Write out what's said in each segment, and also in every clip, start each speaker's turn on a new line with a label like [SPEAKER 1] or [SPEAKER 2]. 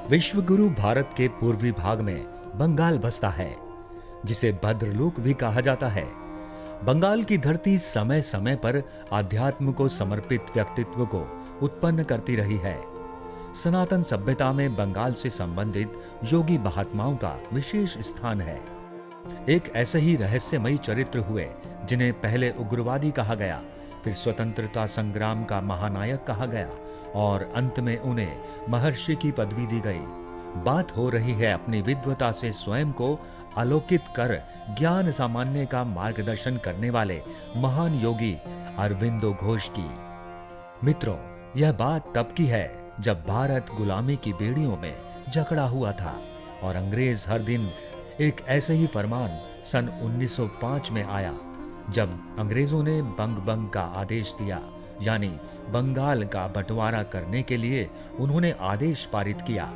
[SPEAKER 1] विश्वगुरु भारत के पूर्वी भाग में बंगाल बसता है, जिसे भद्रलोक भी कहा जाता है। बंगाल की धरती समय समय पर आध्यात्म को समर्पित व्यक्तित्व को उत्पन्न करती रही है। सनातन सभ्यता में बंगाल से संबंधित योगी महात्माओं का विशेष स्थान है। एक ऐसे ही रहस्यमयी चरित्र हुए जिन्हें पहले उग्रवादी कहा गया, फिर स्वतंत्रता संग्राम का महानायक कहा गया और अंत में उन्हें महर्षि की पदवी दी गई। बात हो रही है अपनी विद्वता से स्वयं को आलोकित कर ज्ञान सामान्य का मार्गदर्शन करने वाले महान योगी अरविंदो घोष की। मित्रों, यह बात तब की है जब भारत गुलामी की बेड़ियों में जकड़ा हुआ था और अंग्रेज हर दिन एक ऐसे ही फरमान सन 1905 में आया, जब अंग्रेजों ने बंग बंग का आदेश दिया, यानी बंगाल का बंटवारा करने के लिए उन्होंने आदेश पारित किया,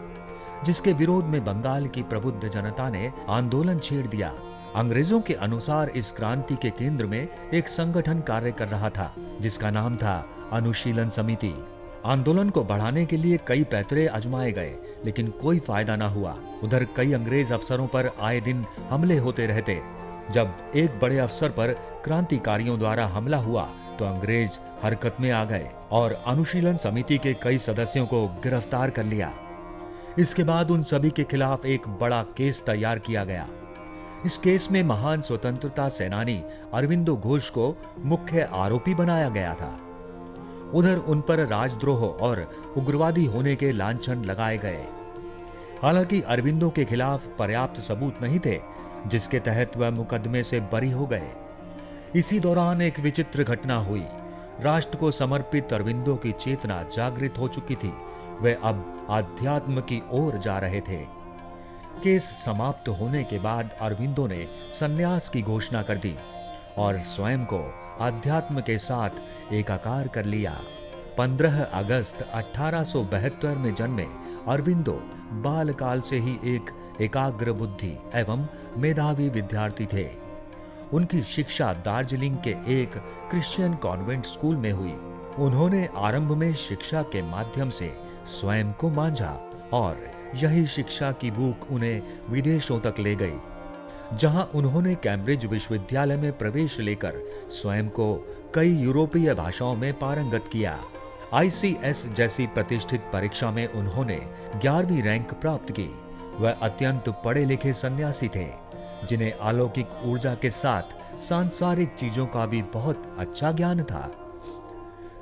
[SPEAKER 1] जिसके विरोध में बंगाल की प्रबुद्ध जनता ने आंदोलन छेड़ दिया। अंग्रेजों के अनुसार इस क्रांति के केंद्र में एक संगठन कार्य कर रहा था, जिसका नाम था अनुशीलन समिति। आंदोलन को बढ़ाने के लिए कई पैतरे आजमाए गए, लेकिन कोई फायदा न हुआ। उधर कई अंग्रेज अफसरों पर आए दिन हमले होते रहते। जब एक बड़े अफसर पर क्रांतिकारियों द्वारा हमला हुआ तो अंग्रेज हरकत में आ गए और अनुशीलन समिति के कई सदस्यों को गिरफ्तार कर लिया। इसके बाद उन सभी के खिलाफ एक बड़ा केस तैयार किया गया। इस केस में महान स्वतंत्रता सेनानी अरविंदो घोष को मुख्य आरोपी बनाया गया था। उधर उन पर राजद्रोह और उग्रवादी होने के लांछन लगाए गए। हालांकि अरविंदो के खिलाफ पर्याप्त सबूत नहीं थे, जिसके तहत वह मुकदमे से बरी हो गए। इसी दौरान एक विचित्र घटना हुई। राष्ट्र को समर्पित अरविंदो की चेतना जागृत हो चुकी थी। वे अब आध्यात्म की ओर जा रहे थे। केस समाप्त होने के बाद अरविंदो ने संन्यास की घोषणा कर दी और स्वयं को आध्यात्म के साथ एकाकार कर लिया। 15 अगस्त 1872 में जन्मे अरविंदो बालकाल से ही एक एकाग्र बुद्धि एवं मेधावी विद्यार्थी थे। उनकी शिक्षा दार्जिलिंग के एक क्रिश्चियन कॉन्वेंट स्कूल में हुई। उन्होंने आरंभ में शिक्षा के माध्यम से स्वयं को मांझा और यही शिक्षा की भूख उन्हें विदेशों तक ले गई, जहां उन्होंने कैम्ब्रिज विश्वविद्यालय में प्रवेश लेकर स्वयं को कई यूरोपीय भाषाओं में पारंगत किया। ICS जैसी प्रतिष्ठित परीक्षा में उन्होंने 11वीं रैंक प्राप्त की। वह अत्यंत पढ़े लिखे सन्यासी थे, जिन्हें अलौकिक ऊर्जा के साथ सांसारिक चीजों का भी बहुत अच्छा ज्ञान था।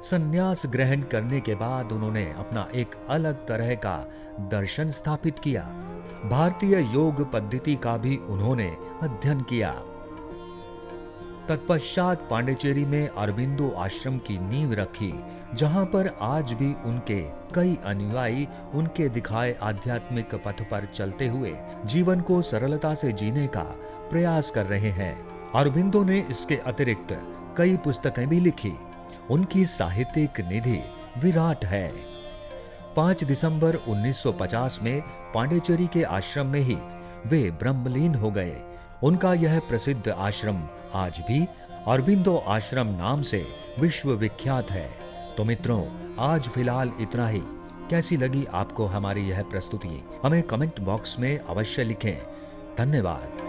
[SPEAKER 1] संन्यास ग्रहण करने के बाद उन्होंने अपना एक अलग तरह का दर्शन स्थापित किया। भारतीय योग पद्धति का भी उन्होंने अध्ययन किया। तत्पश्चात पांडिचेरी में अरविंदो आश्रम की नींव रखी, जहां पर आज भी उनके कई अनुयायी उनके दिखाए आध्यात्मिक पथ पर चलते हुए जीवन को सरलता से जीने का प्रयास कर रहे हैं। अरविंदो ने इसके अतिरिक्त कई पुस्तकें भी लिखी। उनकी साहित्यिक निधि विराट है। 5 दिसंबर 1950 में पांडिचेरी के आश्रम में ही वे ब्रह्मलीन हो गए। उनका यह प्रसिद्ध आश्रम आज भी अरविंदो आश्रम नाम से विश्व विख्यात है। तो मित्रों, आज फिलहाल इतना ही। कैसी लगी आपको हमारी यह प्रस्तुति? हमें कमेंट बॉक्स में अवश्य लिखें। धन्यवाद।